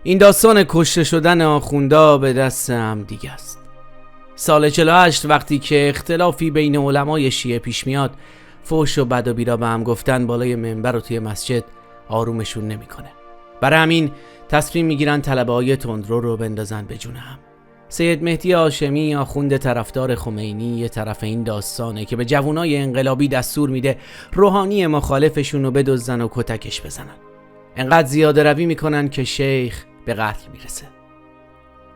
این داستان کشته شدن آخوندا به دست هم دیگه است. سال 48 وقتی که اختلافی بین علمای شیعه پیش میاد، فحش و بد و بیرا به هم گفتن بالای منبر و توی مسجد آرومشون نمیکنه. برای همین تصمیم میگیرن طلبه‌های تندرو رو بندازن به جون هم. سید مهدی هاشمی آخوند طرفدار خمینی یه طرف این داستانه که به جوانای انقلابی دستور میده روحانی مخالفشون رو بدزدن و کتکش بزنن. انقدر زیاده روی میکنن که شیخ به قتل میرسه.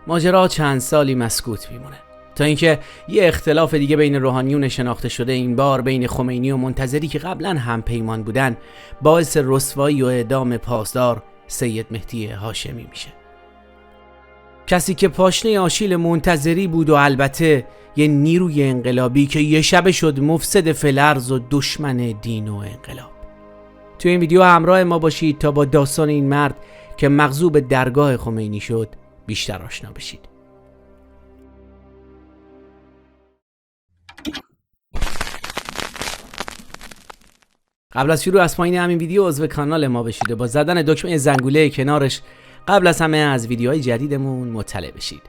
ماجرا چند سالی مسکوت میمونه تا اینکه یه اختلاف دیگه بین روحانیون شناخته شده، این بار بین خمینی و منتظری که قبلا هم پیمان بودن، باعث رسوایی و اعدام پاسدار سید مهدی هاشمی میشه. کسی که پاشنه آشیل منتظری بود و البته یه نیروی انقلابی که یه شب شد مفسد فلرز و دشمن دین و انقلاب. توی این ویدیو همراه ما باشید تا با داستان این مرد که مغضوب درگاه خمینی شد بیشتر آشنا بشید. قبل از شروع از پایین همین ویدیو عضو کانال ما بشید و با زدن دکمه زنگوله کنارش قبل از همه از ویدیوهای جدیدمون مطلع بشید.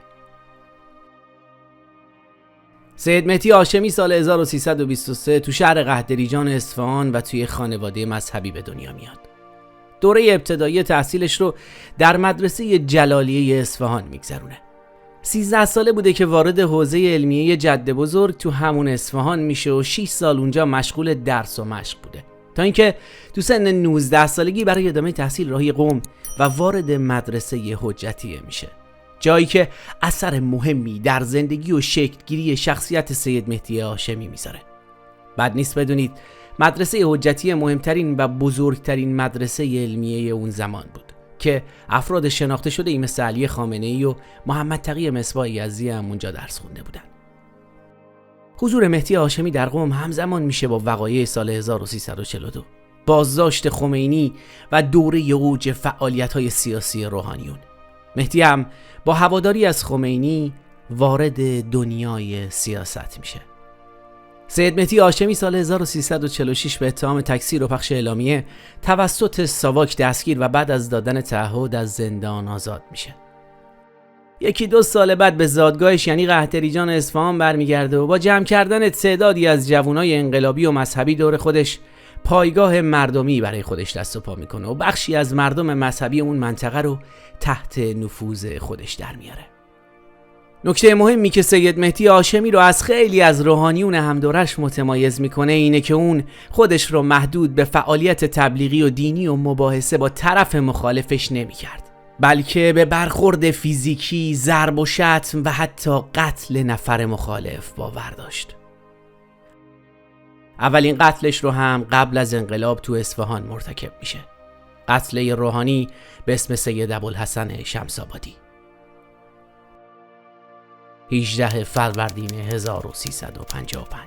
سید مهدی هاشمی سال 1323 تو شهر قهدریجان اصفهان و توی خانواده مذهبی به دنیا میاد. دوره ابتدایی تحصیلش رو در مدرسه جلالیه اصفهان میگذرونه. 13 ساله بوده که وارد حوزه علمیه جد بزرگ تو همون اصفهان میشه و 6 سال اونجا مشغول درس و مشق بوده، تا اینکه تو سن 19 سالگی برای ادامه تحصیل راهی قم و وارد مدرسه حجتیه میشه، جایی که اثر مهمی در زندگی و شکلگیری شخصیت سید مهدی هاشمی میذاره. بد نیست بدونید مدرسه حجتیه مهمترین و بزرگترین مدرسه علمیه اون زمان بود که افراد شناخته شده ای مثل علی خامنه‌ای و محمد تقی مصباح یزدی هم اونجا درس خونده بودن. حضور مهدی هاشمی در قم همزمان میشه با وقایع سال 1342، بازداشت خمینی و دوره اوج فعالیت‌های سیاسی روحانیون. مهدی هم با هواداری از خمینی وارد دنیای سیاست میشه. سید مهدی هاشمی سال 1346 به اتهام تکثیر و پخش اعلامیه توسط ساواک دستگیر و بعد از دادن تعهد از زندان آزاد میشه. 1-2 سال بعد به زادگاهش یعنی قهدریجان اصفهان برمیگرده و با جمع کردن تعدادی از جوانای انقلابی و مذهبی دور خودش پایگاه مردمی برای خودش دست و پا میکنه و بخشی از مردم مذهبی اون منطقه رو تحت نفوذ خودش در میاره. نکته مهمی که سید مهدی هاشمی رو از خیلی از روحانیون همدورش متمایز میکنه اینه که اون خودش رو محدود به فعالیت تبلیغی و دینی و مباحثه با طرف مخالفش نمیکرد، بلکه به برخورد فیزیکی، ضرب و شتم و حتی قتل نفر مخالف باور داشت. اولین قتلش رو هم قبل از انقلاب تو اصفهان مرتکب میشه. قتل روحانی به اسم سید ابوالحسن شمس‌آبادی. 18 فروردین 1355.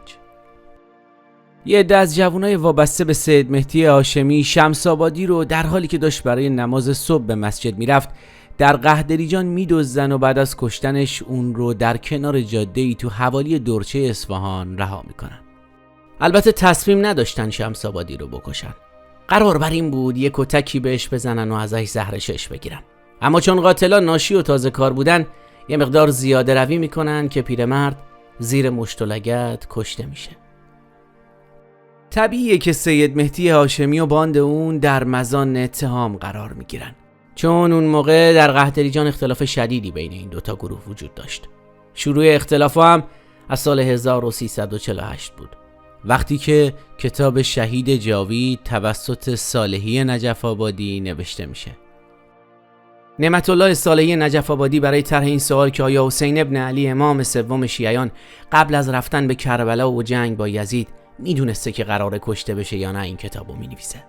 یه عده از جوانای وابسته به سید مهدی هاشمی شمس‌آبادی رو در حالی که داشت برای نماز صبح به مسجد میرفت در قهدریجان میدزدن و بعد از کشتنش اون رو در کنار جاده‌ای تو حوالی دورچه اصفهان رها میکنن. البته تصمیم نداشتن شمس‌آبادی رو بکشن. قرار بر این بود یک کتکی بهش بزنن و ازش زهر شش بگیرن. اما چون قاتلان ناشی و تازه کار بودن یه مقدار زیاده روی میکنن که پیرمرد زیر مشت و لگد کشته میشه. طبیعیه که سید مهدی هاشمی و باند اون در مزان اتهام قرار میگیرن، چون اون موقع در قهدریجان اختلاف شدیدی بین این دوتا گروه وجود داشت. شروع اختلاف هم از سال 1348 بود، وقتی که کتاب شهید جاوید توسط صالحی نجف آبادی نوشته میشه. نعمت الله صالحی نجف آبادی برای طرح این سوال که آیا حسین ابن علی امام سوم شیعیان قبل از رفتن به کربلا و جنگ با یزید میدونسته که قراره کشته بشه یا نه این کتابو مینویسه.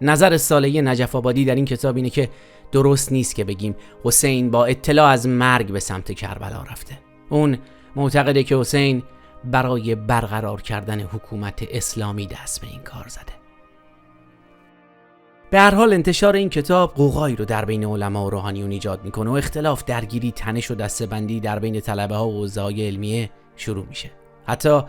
نظر صالحی نجف آبادی در این کتاب اینه که درست نیست که بگیم حسین با اطلاع از مرگ به سمت کربلا رفته. اون معتقده که حسین برای برقرار کردن حکومت اسلامی دست به این کار زده. به هر حال انتشار این کتاب قوقایی رو در بین علما و روحانیون ایجاد میکنه و اختلاف، درگیری، تنش و دسته‌بندی در بین طلبه ها و حوزه‌های علمیه شروع میشه. حتی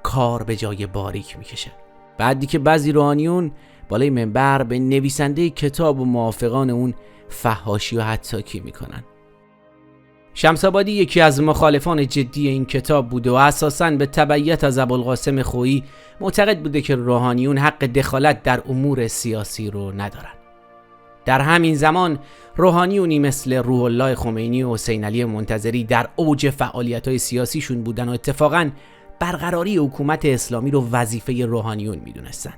کار به جای باریک میکشه. بعدی که بعضی روحانیون بالای منبر به نویسنده کتاب و موافقان اون فحاشی و حطاکی میکنن. شمس‌آبادی یکی از مخالفان جدی این کتاب بوده و اساساً به تبعیت از ابوالقاسم خویی معتقد بوده که روحانیون حق دخالت در امور سیاسی رو ندارن. در همین زمان روحانیونی مثل روح الله خمینی و حسین علی منتظری در اوج فعالیت‌های سیاسیشون بودن و اتفاقاً برقراری حکومت اسلامی رو وظیفه روحانیون میدونستن.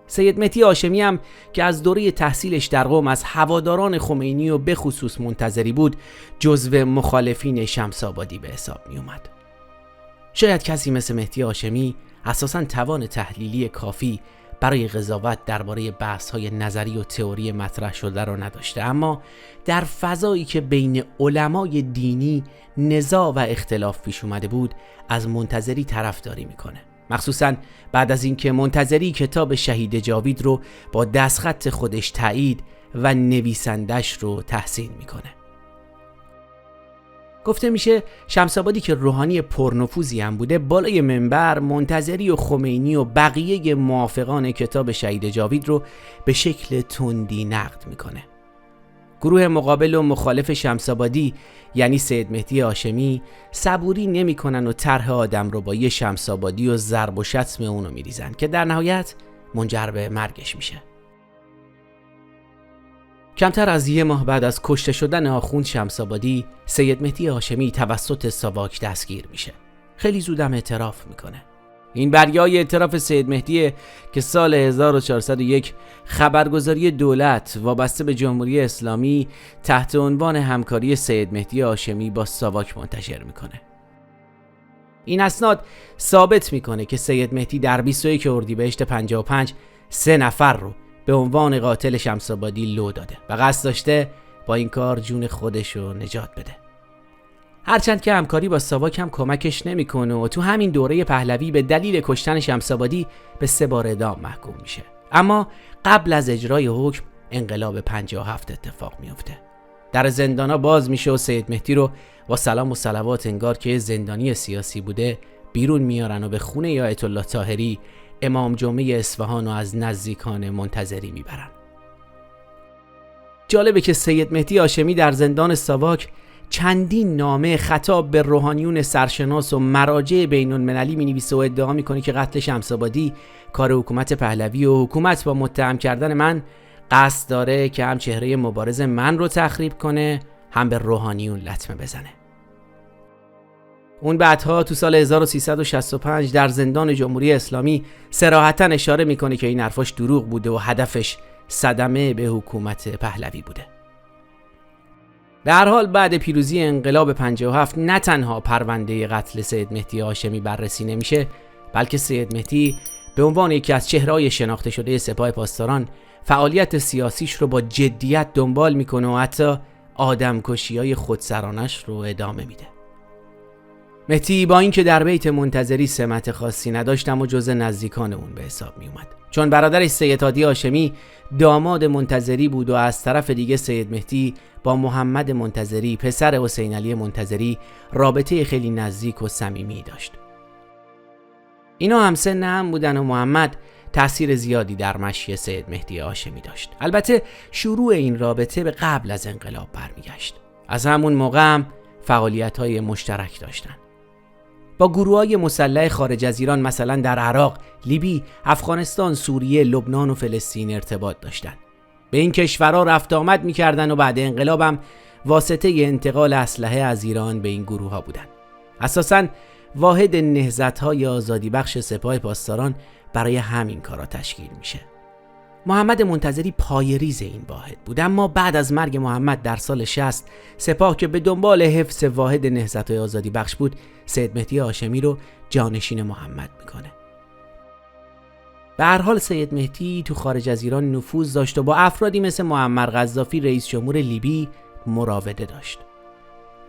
سید مهدی هاشمی هم که از دوره تحصیلش در قم از هواداران خمینی و به خصوص منتظری بود، جزو مخالفین شمس‌آبادی به حساب می اومد. شاید کسی مثل مهدی هاشمی اساساً توان تحلیلی کافی برای قضاوت درباره بحث‌های نظری و تئوری مطرح شده را نداشته، اما در فضایی که بین علمای دینی نزاع و اختلاف پیش اومده بود از منتظری طرفداری میکنه، مخصوصاً بعد از اینکه منتظری کتاب شهید جاوید رو با دستخط خودش تایید و نویسندش رو تحسین میکنه. گفته میشه شمس‌آبادی که روحانی پرنفوذی هم بوده، بالای منبر منتظری و خمینی و بقیه موافقان کتاب شهید جاوید رو به شکل تندی نقد میکنه. گروه مقابل و مخالف شمس‌آبادی یعنی سید مهدی هاشمی صبوری نمیکنن و طرح آدم رو با یه شمس‌آبادی و ضرب و شتم اونو میریزن که در نهایت منجر به مرگش میشه. کمتر از یه ماه بعد از کشته شدن آخوند شمس‌آبادی، سید مهدی هاشمی توسط ساواک دستگیر میشه. خیلی زودم اعتراف میکنه. این بریای اعتراف سید مهدی که سال 1401 خبرگزاری دولت وابسته به جمهوری اسلامی تحت عنوان همکاری سید مهدی هاشمی با ساواک منتشر میکنه. این اسناد ثابت میکنه که سید مهدی در 21 اردیبهشت 55 3 نفر رو به عنوان قاتل شمس‌آبادی لو داده و قصد داشته با این کار جون خودش رو نجات بده. هرچند که همکاری با ساواک هم کمکش نمیکنه و تو همین دوره پهلوی به دلیل کشتن شمس‌آبادی به 3 بار اعدام محکوم میشه. اما قبل از اجرای حکم انقلاب 57 اتفاق میفته. در زندانا باز میشه و سید مهدی رو با سلام و صلوات انگار که زندانی سیاسی بوده بیرون میارن و به خونه آیت الله طاهری امام جمعه اصفهان رو از نزدیکان منتظری میبرن. جالبه که سید مهدی هاشمی در زندان ساواک چندین نامه خطاب به روحانیون سرشناس و مراجع بین‌المللی می‌نویسه و ادعا می‌کنه که قتل شمس‌آبادی کار حکومت پهلوی و حکومت با متهم کردن من قصد داره که هم چهره مبارز من رو تخریب کنه هم به روحانیون لطمه بزنه. اون بعدها تو سال 1365 در زندان جمهوری اسلامی صراحتاً اشاره می‌کنه که این حرفاش دروغ بوده و هدفش صدمه به حکومت پهلوی بوده. به هر حال بعد پیروزی انقلاب 57 نه تنها پرونده قتل سید مهدی هاشمی بررسی نمیشه، بلکه سید مهدی به عنوان یکی از چهره‌های شناخته شده سپاه پاسداران فعالیت سیاسیش رو با جدیت دنبال میکنه و حتی آدمکشی‌های خودسرانش رو ادامه میده. مهدی با اینکه در بیت منتظری سمت خاصی نداشت اما جزء نزدیکان اون به حساب می اومد، چون برادرش سید هادی هاشمی داماد منتظری بود و از طرف دیگه سید مهدی با محمد منتظری پسر حسین علی منتظری رابطه خیلی نزدیک و صمیمی داشت. اینا همسن هم بودن و محمد تأثیر زیادی در مشی سید مهدی هاشمی داشت. البته شروع این رابطه به قبل از انقلاب برمیگشت. از همون موقع هم فعالیت‌های مشترک داشتن. با گروه‌های مسلح خارج از ایران مثلا در عراق، لیبی، افغانستان، سوریه، لبنان و فلسطین ارتباط داشتن. به این کشورها رفت آمد می‌کردن و بعد انقلاب هم واسطه انتقال اسلحه از ایران به این گروه‌ها بودن. اساساً واحد نهضت‌های آزادی بخش سپاه پاسداران برای همین کارا تشکیل میشه. محمد منتظری پایه‌ریز این واحد بود، اما بعد از مرگ محمد در سال 60 سپاه که به دنبال حفظ واحد نهضت‌های آزادی بخش بود، سید مهدی هاشمی رو جانشین محمد میکنه. به هر حال سید مهدی تو خارج از ایران نفوذ داشت و با افرادی مثل معمر قذافی رئیس جمهور لیبی مراوده داشت.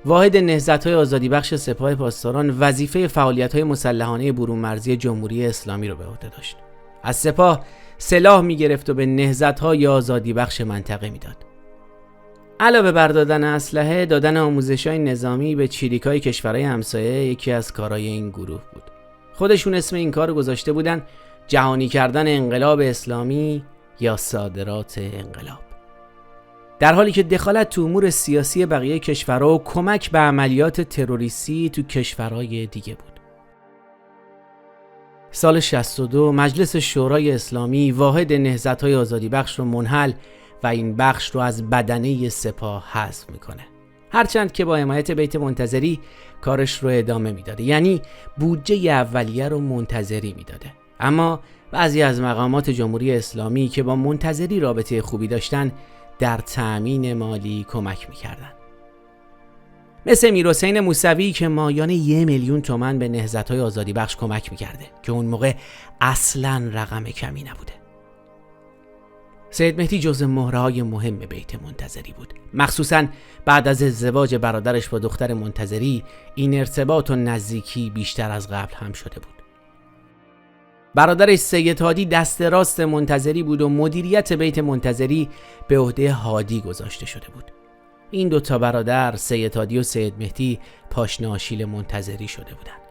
واحد نهضت‌های آزادی بخش سپاه پاسداران وظیفه فعالیت‌های مسلحانه برون مرزی جمهوری اسلامی رو به عهده داشت. از سپاه سلاح می‌گرفت و به نهضت‌های آزادی بخش منطقه میداد. علاوه بر دادن اسلحه، دادن آموزش‌های نظامی به چریک‌های کشورهای همسایه یکی از کارهای این گروه بود. خودشون اسم این کارو گذاشته بودن جهانی کردن انقلاب اسلامی یا صادرات انقلاب. در حالی که دخالت تو امور سیاسی بقیه کشورها و کمک به عملیات تروریستی تو کشورهای دیگه بود. سال 62 مجلس شورای اسلامی واحد نهضت‌های آزادی بخش رو منحل و این بخش رو از بدنه سپاه حذف میکنه. هرچند که با حمایت بیت منتظری کارش رو ادامه میداده، یعنی بودجه اولیه رو منتظری میداده. اما بعضی از مقامات جمهوری اسلامی که با منتظری رابطه خوبی داشتن در تأمین مالی کمک میکردن. مثل میرحسین موسوی که مایانه 1 میلیون تومان به نهضت‌های آزادی بخش کمک میکرده که اون موقع اصلاً رقم کمی نبوده. سید مهدی جزو مهره‌های مهم بیت منتظری بود. مخصوصاً بعد از ازدواج برادرش با دختر منتظری این ارتباط و نزدیکی بیشتر از قبل هم شده بود. برادرش سید هادی دست راست منتظری بود و مدیریت بیت منتظری به عهده هادی گذاشته شده بود. این 2 تا برادر سید هادی و سید مهدی پاشنه آشیل منتظری شده بودند.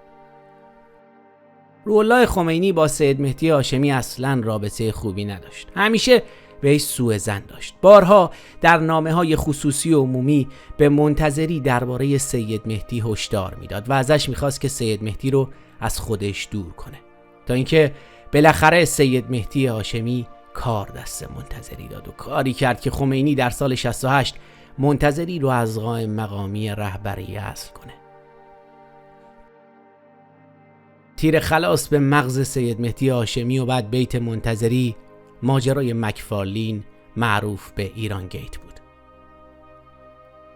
روح‌الله خمینی با سید مهدی هاشمی اصلاً رابطه خوبی نداشت. همیشه بهش سوء ظن داشت. بارها در نامه‌های خصوصی و عمومی به منتظری درباره سید مهدی هشدار میداد و ازش می‌خواست که سید مهدی رو از خودش دور کنه. تا اینکه بالاخره سید مهدی هاشمی کار دست منتظری داد و کاری کرد که خمینی در سال 68 منتظری رو از قائم مقامی رهبری اصل کنه. تیر خلاص به مغز سید مهدی هاشمی و بعد بیت منتظری ماجرای مکفارلین معروف به ایران گیت بود.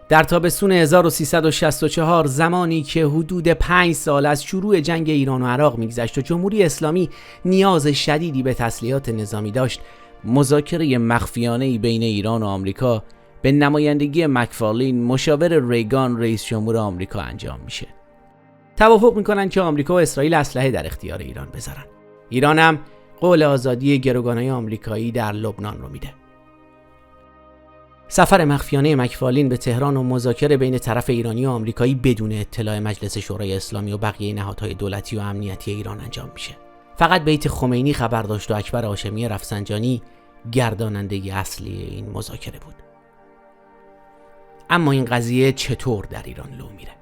در تابستون 1364 زمانی که حدود 5 سال از شروع جنگ ایران و عراق میگذشت و جمهوری اسلامی نیاز شدیدی به تسلیحات نظامی داشت، مذاکره مخفیانه‌ای بین ایران و آمریکا به نمایندگی مکفارلین مشاور ریگان رئیس جمهور آمریکا انجام میشه. توافق میکنن که آمریکا و اسرائیل اسلحه در اختیار ایران بذارن. ایران هم قول آزادی گروگانهای آمریکایی در لبنان رو میده. سفر مخفیانه مکفارلین به تهران و مذاکره بین طرف ایرانی و آمریکایی بدون اطلاع مجلس شورای اسلامی و بقیه نهادهای دولتی و امنیتی ایران انجام میشه. فقط بیت خمینی خبر داشت و اکبر هاشمی رفسنجانی گرداننده اصلی این مذاکره بود. اما این قضیه چطور در ایران لو میره؟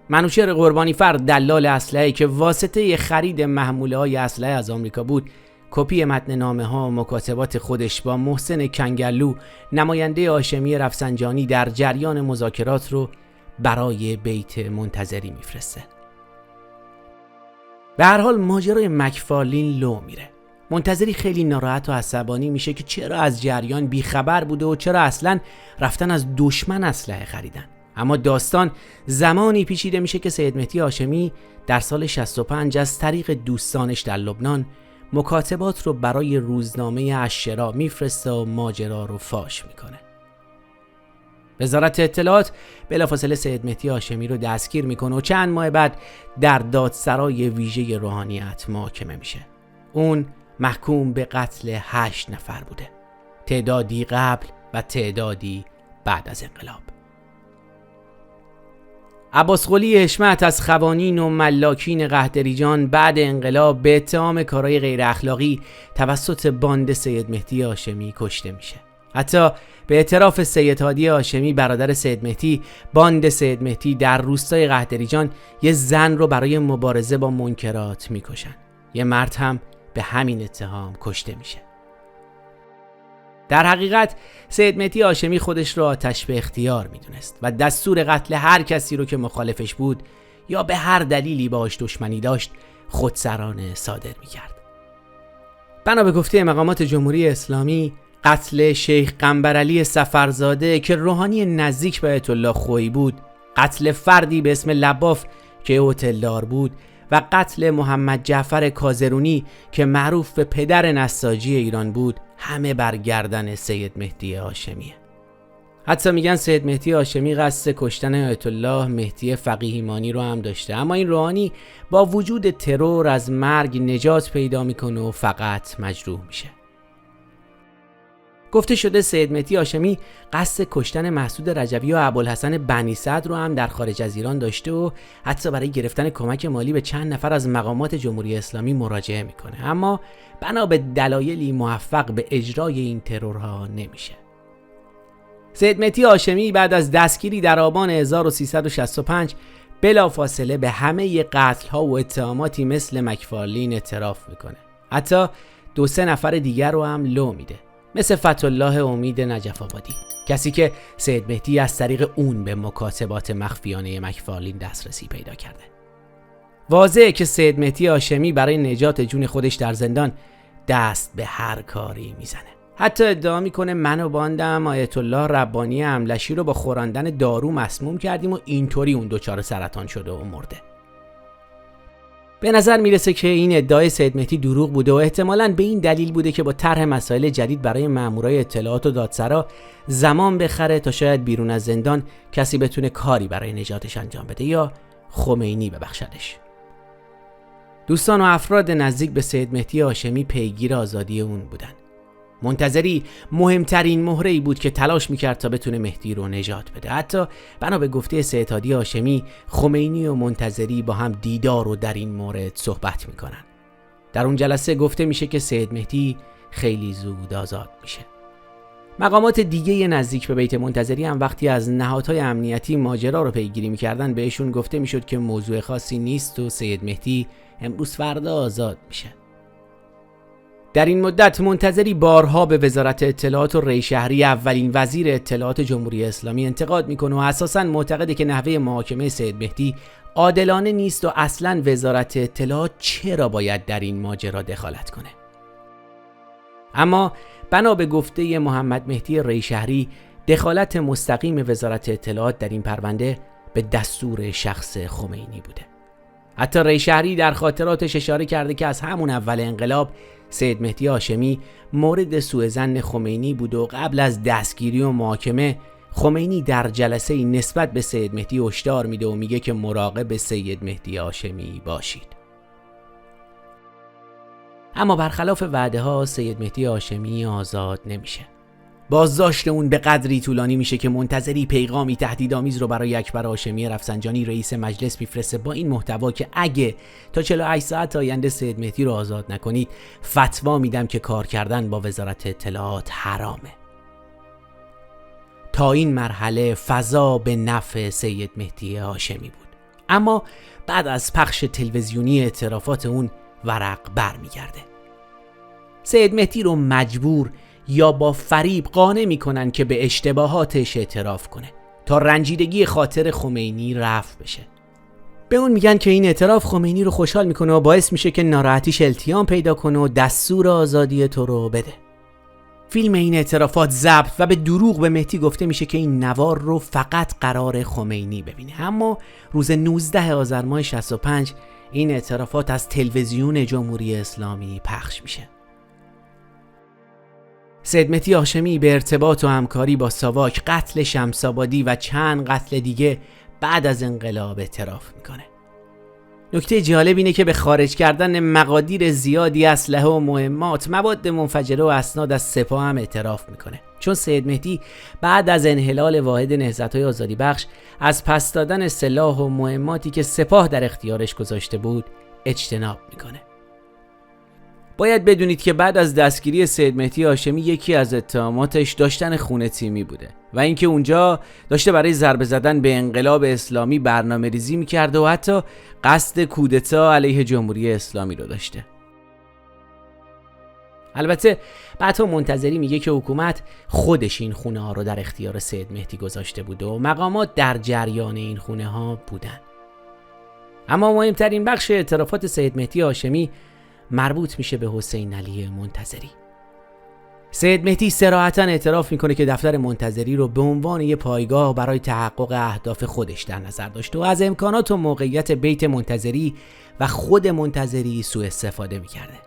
منوچهر قربانیفر دلال اسلحه که واسطه خرید محموله‌های اسلحه از آمریکا بود، کپی متن نامه‌ها و مکاتبات خودش با محسن کنگلو نماینده هاشمی رفسنجانی در جریان مذاکرات رو برای بیت منتظری میفرسته. به هر حال ماجرای مکفارلین لو میره. منتظری خیلی ناراحت و عصبانی میشه که چرا از جریان بیخبر بوده و چرا اصلاً رفتن از دشمن اسلحه خریدن. اما داستان زمانی پیچیده میشه که سید مهدی هاشمی در سال 65 از طریق دوستانش در لبنان مکاتبات رو برای روزنامه الشراء میفرسته و ماجرا رو فاش میکنه. وزارت اطلاعات بلافاصله سید مهدی هاشمی رو دستگیر میکنه و چند ماه بعد در دادسرای ویژه روحانیت محاکمه میشه. اون محکوم به قتل 8 نفر بوده، تعدادی قبل و تعدادی بعد از انقلاب. عباس قلی حشمت از خوانین و ملاکین قحطریجان بعد انقلاب به اتهام کارهای غیر اخلاقی توسط باند سید مهدی هاشمی کشته میشه. حتی به اعتراف سید هادی هاشمی برادر سید مهدی، باند سید مهدی در روستای قحطریجان یه زن رو برای مبارزه با منکرات میکشن. یه مرد هم به همین اتهام کشته میشه. در حقیقت سید مهدی هاشمی خودش را آتش به اختیار میدونست و دستور قتل هر کسی رو که مخالفش بود یا به هر دلیلی باهاش دشمنی داشت خودسرانه صادر میکرد. بنا به گفته مقامات جمهوری اسلامی، قتل شیخ قنبرعلی سفرزاده که روحانی نزدیک به آیت الله خویی بود، قتل فردی به اسم لباف که هتلدار بود و قتل محمد جعفر کازرونی که معروف به پدر نساجی ایران بود، همه بر گردن سید مهدی هاشمیه. حتی میگن سید مهدی هاشمی قصد کشتن آیت الله مهدی فقیه‌ایمانی رو هم داشته، اما این روحانی با وجود ترور از مرگ نجات پیدا میکنه و فقط مجروح میشه. گفته شده سید مهدی هاشمی قصد کشتن مسعود رجوی و ابوالحسن بنی صدر رو هم در خارج از ایران داشته و حتی برای گرفتن کمک مالی به چند نفر از مقامات جمهوری اسلامی مراجعه میکنه، اما بنا به دلایلی موفق به اجرای این ترورها نمیشه. سید مهدی هاشمی بعد از دستگیری در آبان 1365 بلافاصله به همه قتل‌ها و اتهاماتی مثل مکفارلین اعتراف میکنه. حتی 2-3 نفر دیگر رو هم لو میده، مثل فتح‌الله امید نجف آبادی، کسی که سید مهدی از طریق اون به مکاتبات مخفیانه مکفارلین دسترسی پیدا کرده. واضحه که سید مهدی هاشمی برای نجات جون خودش در زندان دست به هر کاری میزنه. حتی ادعا میکنه من و باندم آیت الله ربانی املشی رو با خوراندن دارو مسموم کردیم و اینطوری اون دچار سرطان شده و مرده. به نظر میرسه که این ادعای سید مهدی دروغ بوده و احتمالاً به این دلیل بوده که با طرح مسائل جدید برای مامورای اطلاعات و دادسرا زمان بخره تا شاید بیرون از زندان کسی بتونه کاری برای نجاتش انجام بده یا خمینی ببخشدش. دوستان و افراد نزدیک به سید مهدی هاشمی پیگیر آزادی اون بودن. منتظری مهمترین مهره‌ای بود که تلاش میکرد تا بتونه مهدی رو نجات بده. حتی بنا به گفته سید هادی هاشمی، خمینی و منتظری با هم دیدار و در این مورد صحبت میکنن. در اون جلسه گفته میشه که سید مهدی خیلی زود آزاد میشه. مقامات دیگه نزدیک به بیت منتظری هم وقتی از نهادهای امنیتی ماجرا رو پیگیری میکردن بهشون گفته میشد که موضوع خاصی نیست و سید مهدی امروز فردا آزاد میشه. در این مدت منتظری بارها به وزارت اطلاعات و ری شهری اولین وزیر اطلاعات جمهوری اسلامی انتقاد میکنه و اساساً معتقده که نحوه محاکمه سید مهدی عادلانه نیست و اصلاً وزارت اطلاعات چرا باید در این ماجرا دخالت کنه. اما بنا به گفته محمد مهدی ری شهری، دخالت مستقیم وزارت اطلاعات در این پرونده به دستور شخص خمینی بوده. حتی ری شهری در خاطراتش اشاره کرده که از همون اول انقلاب سید مهدی هاشمی مورد سوء ظن خمینی بود و قبل از دستگیری و محاکمه خمینی در جلسه نسبت به سید مهدی هشدار میده و میگه که مراقب سید مهدی هاشمی باشید. اما برخلاف وعده ها سید مهدی هاشمی آزاد نمیشه. بازداشت اون به قدری طولانی میشه که منتظری پیغامی تهدیدآمیز رو برای اکبر هاشمی رفسنجانی رئیس مجلس میفرسته با این محتوا که اگه تا 48 ساعت آینده سید مهدی رو آزاد نکنید فتوا میدم که کار کردن با وزارت اطلاعات حرامه. تا این مرحله فضا به نفع سید مهدی هاشمی بود. اما بعد از پخش تلویزیونی اعترافات اون ورق برمیگرده. سید مهدی رو مجبور یا با فریب قانع میکنن که به اشتباهاتش اعتراف کنه تا رنجیدگی خاطر خمینی رفع بشه. به اون میگن که این اعتراف خمینی رو خوشحال میکنه و باعث میشه که ناراحتیش التیام پیدا کنه و دستور آزادی تو رو بده. فیلم این اعترافات ضبط و به دروغ به مهدی گفته میشه که این نوار رو فقط قرار خمینی ببینه. اما روز 19 آذر ماه 65 این اعترافات از تلویزیون جمهوری اسلامی پخش میشه. سید مهدی هاشمی به ارتباط و همکاری با ساواک، قتل شمس‌آبادی و چند قتل دیگه بعد از انقلاب اعتراف میکنه. نکته جالب اینه که به خارج کردن مقادیر زیادی اسلحه و مهمات، مواد منفجره و اسناد از سپاه هم اعتراف میکنه. چون سید مهدی بعد از انحلال واحد نهضت‌های آزادی بخش از پس دادن سلاح و مهماتی که سپاه در اختیارش گذاشته بود اجتناب میکنه. باید بدونید که بعد از دستگیری سید مهدی هاشمی یکی از اتهاماتش داشتن خونه تیمی بوده و اینکه اونجا داشته برای ضربه زدن به انقلاب اسلامی برنامه‌ریزی می‌کرده و حتی قصد کودتا علیه جمهوری اسلامی رو داشته. البته بعدها منتظری میگه که حکومت خودش این خونه ها رو در اختیار سید مهدی گذاشته بوده و مقامات در جریان این خونه ها بودن. اما مهمترین بخش اعترافات سید مهدی هاشمی مربوط میشه به حسین علی منتظری. سید مهدی صراحتاً اعتراف میکنه که دفتر منتظری رو به عنوان یه پایگاه برای تحقق اهداف خودش در نظر داشته و از امکانات و موقعیت بیت منتظری و خود منتظری سوء استفاده میکرده.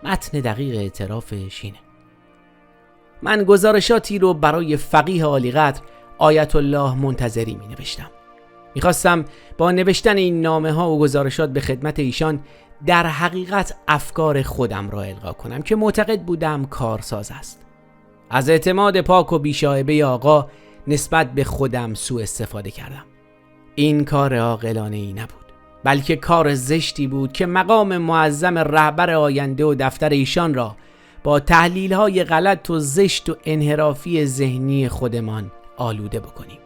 متن دقیق اعترافش اینه: من گزارشاتی رو برای فقیه عالیقدر آیت الله منتظری می نوشتم. میخواستم با نوشتن این نامه ها و گزارشات به خدمت ایشان در حقیقت افکار خودم را القا کنم که معتقد بودم کارساز است. از اعتماد پاک و بیشایبه آقا نسبت به خودم سوء استفاده کردم. این کار عاقلانه ای نبود، بلکه کار زشتی بود که مقام معظم رهبر آینده و دفتر ایشان را با تحلیل‌های غلط و زشت و انحرافی ذهنی خودمان آلوده بکنیم.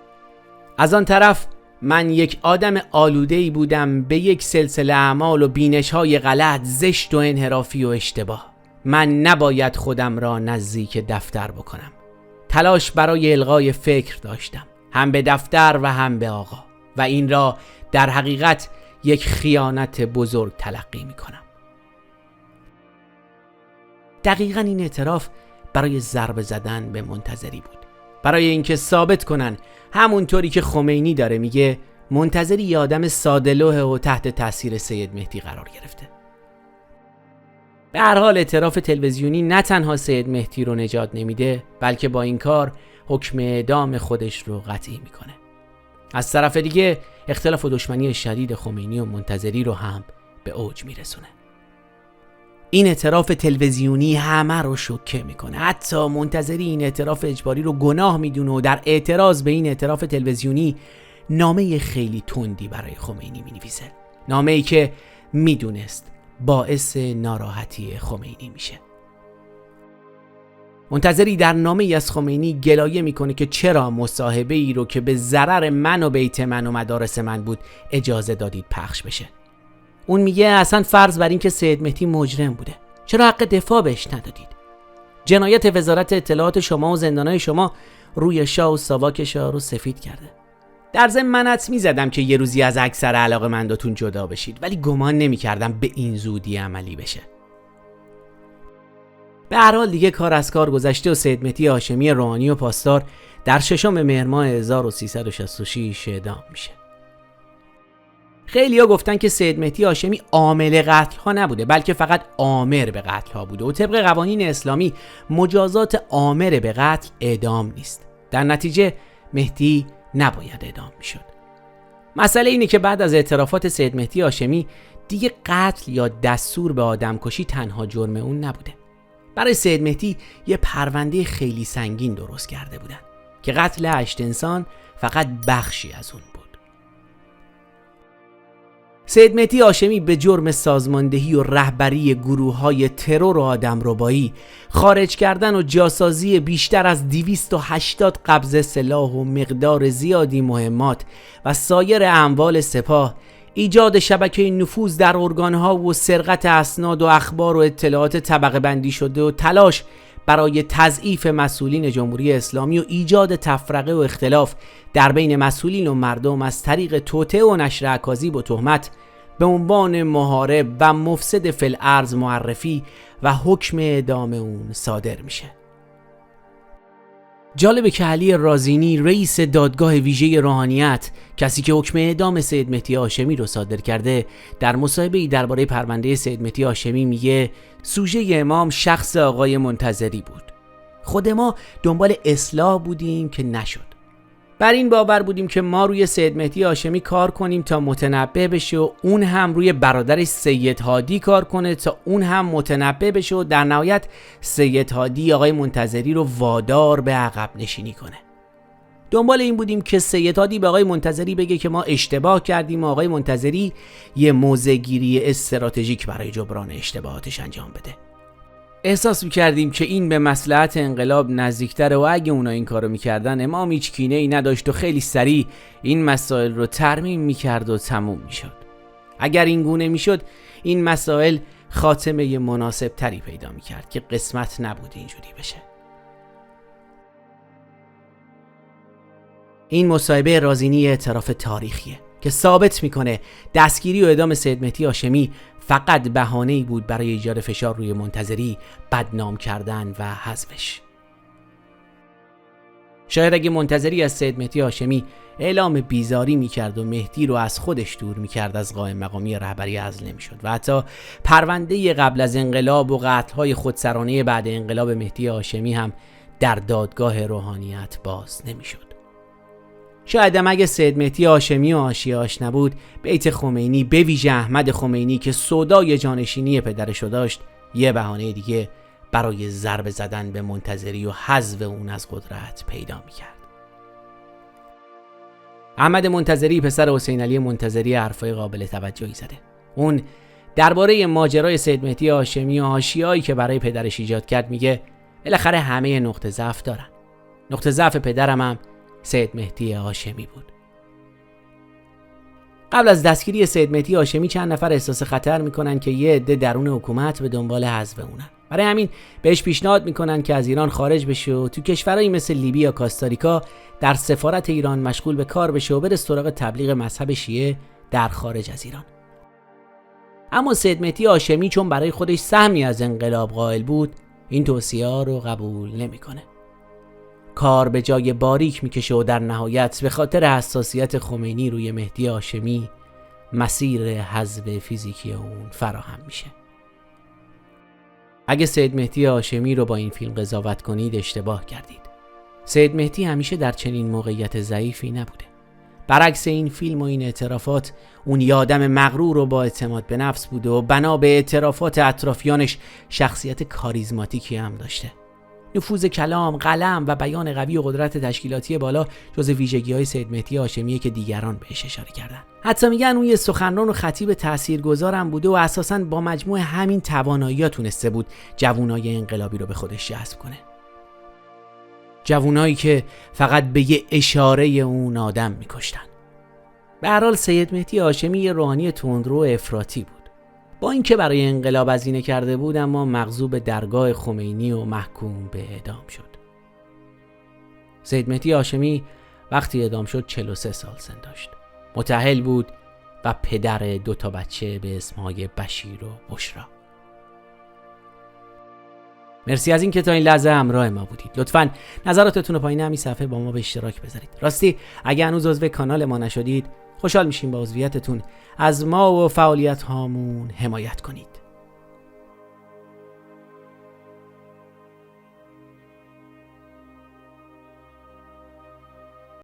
از آن طرف من یک آدم آلوده‌ای بودم به یک سلسله اعمال و بینش‌های غلط، زشت و انحرافی و اشتباه. من نباید خودم را نزدیک دفتر بکنم. تلاش برای الغای فکر داشتم، هم به دفتر و هم به آقا، و این را در حقیقت یک خیانت بزرگ تلقی می کنم. دقیقاً این اعتراف برای ضربه زدن به منتظری بود، برای اینکه ثابت کنن همونطوری که خمینی داره میگه منتظری یه آدم ساده‌لوحه و تحت تاثیر سید مهدی قرار گرفته. به هر حال اعتراف تلویزیونی نه تنها سید مهدی رو نجات نمیده، بلکه با این کار حکم اعدام خودش رو قطعی میکنه. از طرف دیگه اختلاف و دشمنی شدید خمینی و منتظری رو هم به اوج میرسونه. این اعتراف تلویزیونی همه رو شوکه میکنه. حتی منتظری این اعتراف اجباری رو گناه میدونه و در اعتراض به این اعتراف تلویزیونی نامه خیلی تندی برای خمینی مینویسه. نامه‌ای که میدونست باعث ناراحتی خمینی میشه. منتظری در نامه‌ای از خمینی گلایه میکنه که چرا مصاحبه ای رو که به ضرر من و بیت من و مدارس من بود اجازه دادید پخش بشه. اون میگه اصلا فرض بر این که سید مهدی مجرم بوده، چرا حق دفاع بهش ندادید؟ جنایت وزارت اطلاعات شما و زندانهای شما روی شاه و ساواک شاه رو سفید کرده. در ضمن من حدس می‌زدم که یه روزی از اکثر علاقه‌منداتون جدا بشید، ولی گمان نمی‌کردم به این زودی عملی بشه. به هر حال دیگه کار از کار گذشته و سید مهدی هاشمی روحانی و پاسدار در 6 مهر ماه 1366 اعدام میشه. خیلی‌ها گفتن که سید مهدی هاشمی عامل قتل‌ها نبوده، بلکه فقط آمر به قتل‌ها بوده و طبق قوانین اسلامی مجازات آمر به قتل اعدام نیست. در نتیجه مهدی نباید اعدام میشد. مسئله اینه که بعد از اعترافات سید مهدی هاشمی دیگه قتل یا دستور به آدمکشی تنها جرم اون نبوده. برای سید مهدی یه پرونده خیلی سنگین درست کرده بودن که قتل 8 انسان فقط بخشی از اون بود. سید مهدی هاشمی به جرم سازماندهی و رهبری گروه‌های ترور و آدمربایی، خارج کردن و جاسازی بیشتر از 280 قبضه سلاح و مقدار زیادی مهمات و سایر اموال سپاه، ایجاد شبکه نفوذ در ارگان‌ها و سرقت اسناد و اخبار و اطلاعات طبقه بندی شده و تلاش برای تضعیف مسئولین جمهوری اسلامی و ایجاد تفرقه و اختلاف در بین مسئولین و مردم از طریق توطئه و نشر اکاذیب و تهمت به عنوان محارب و مفسد فی الارض معرفی و حکم اعدام اون صادر میشه. جالبه که علی رازینی رئیس دادگاه ویژه روحانیت، کسی که حکم اعدام سید مهدی هاشمی رو صادر کرده، در مصاحبه‌ای درباره پرونده سید مهدی هاشمی میگه سوژه امام شخص آقای منتظری بود. خود ما دنبال اصلاح بودیم که نشد. بر این باور بودیم که ما روی سید مهدی هاشمی کار کنیم تا متنبه بشه و اون هم روی برادرش سید هادی کار کنه تا اون هم متنبه بشه و در نهایت سید هادی آقای منتظری رو وادار به عقب نشینی کنه. دنبال این بودیم که سید هادی به آقای منتظری بگه که ما اشتباه کردیم و آقای منتظری یه موضع‌گیری استراتژیک برای جبران اشتباهاتش انجام بده. احساس می‌کردیم که این به مصلحت انقلاب نزدیک‌تره و اگه اونا این کارو می‌کردن امام هیچ کینه‌ای نداشت و خیلی سریع این مسائل رو ترمیم می‌کرد و تموم می‌شد. اگر این گونه می‌شد این مسائل خاتمه مناسب تری پیدا می‌کرد که قسمت نبود اینجوری بشه. این مصاحبه رازینی اعتراف تاریخیه که ثابت می‌کنه دستگیری و اعدام سید مهدی هاشمی فقط بهانه‌ای بود برای ایجاد فشار روی منتظری، بدنام کردن و حذفش. شاید اگه منتظری از سید مهدی هاشمی اعلام بیزاری میکرد و مهدی رو از خودش دور میکرد، از قائم مقامی رهبری عزل نمیشد و حتی پرونده قبل از انقلاب و قتل‌های خودسرانه بعد انقلاب مهدی هاشمی هم در دادگاه روحانیت باز نمیشد. شاید هم اگه سید مهدی هاشمی و حاشیه‌اش نبود، بیت خمینی به ویژه احمد خمینی که سودای جانشینی پدرشو داشت، یه بهانه دیگه برای ضربه زدن به منتظری و حذف اون از قدرت پیدا میکرد. احمد منتظری پسر حسین علی منتظری حرفای قابل توجهی زده. اون درباره ماجرای سید مهدی هاشمی و حاشیه‌ای که برای پدرش ایجاد کرد میگه بالاخره همه نقطه ضعف دارن. نقطه ضعف پدرم هم سید مهدی هاشمی بود. قبل از دستگیری سید مهدی هاشمی چند نفر احساس خطر میکنن که یه عده درون حکومت به دنبال حذف اونن. برای همین بهش پیشنهاد میکنن که از ایران خارج بشه و تو کشورهایی مثل لیبی یا کاستاریکا در سفارت ایران مشغول به کار بشه و بره سراغ تبلیغ مذهب شیعه در خارج از ایران. اما سید مهدی هاشمی چون برای خودش سهمی از انقلاب قائل بود، این توصیه‌ها رو قبول نمیکنه. کار به جای باریک میکشه و در نهایت به خاطر حساسیت خمینی روی مهدی هاشمی مسیر حذف فیزیکی اون فراهم میشه. اگه سید مهدی هاشمی رو با این فیلم قضاوت کنید اشتباه کردید. سید مهدی همیشه در چنین موقعیت ضعیفی نبوده. برعکس این فیلم و این اعترافات، اون یه آدم مغرور و با اعتماد به نفس بوده و بنا به اعترافات اطرافیانش شخصیت کاریزماتیکی هم داشته. نفوذ کلام، قلم و بیان قوی و قدرت تشکیلاتی بالا جز ویژگی‌های سید مهدی هاشمیه که دیگران بهش اشاره کردن. حتی میگن اون یه سخنران و خطیب تاثیرگذار هم بوده و اساساً با مجموع همین توانایی‌ها تونسته بود جوانای انقلابی رو به خودش جذب کنه. جوانایی که فقط به یه اشاره اون آدم می‌کشتن. به هر حال سید مهدی هاشمی یه روحانی تندرو و افراطی بود. با اینکه برای انقلاب هزینه کرده بود، اما مغضوب درگاه خمینی و محکوم به اعدام شد. سید مهدی هاشمی وقتی اعدام شد 43 سال سن داشت. متأهل بود و پدر 2 بچه به اسمهای بشیر و بشرا. مرسی از این که تا این لحظه همراه ما بودید. لطفاً نظراتتون رو پایین همین صفحه با ما به اشتراک بذارید. راستی اگه هنوز عضو کانال ما نشدید، خوشحال میشیم با عضویتتون از ما و فعالیت هامون حمایت کنید.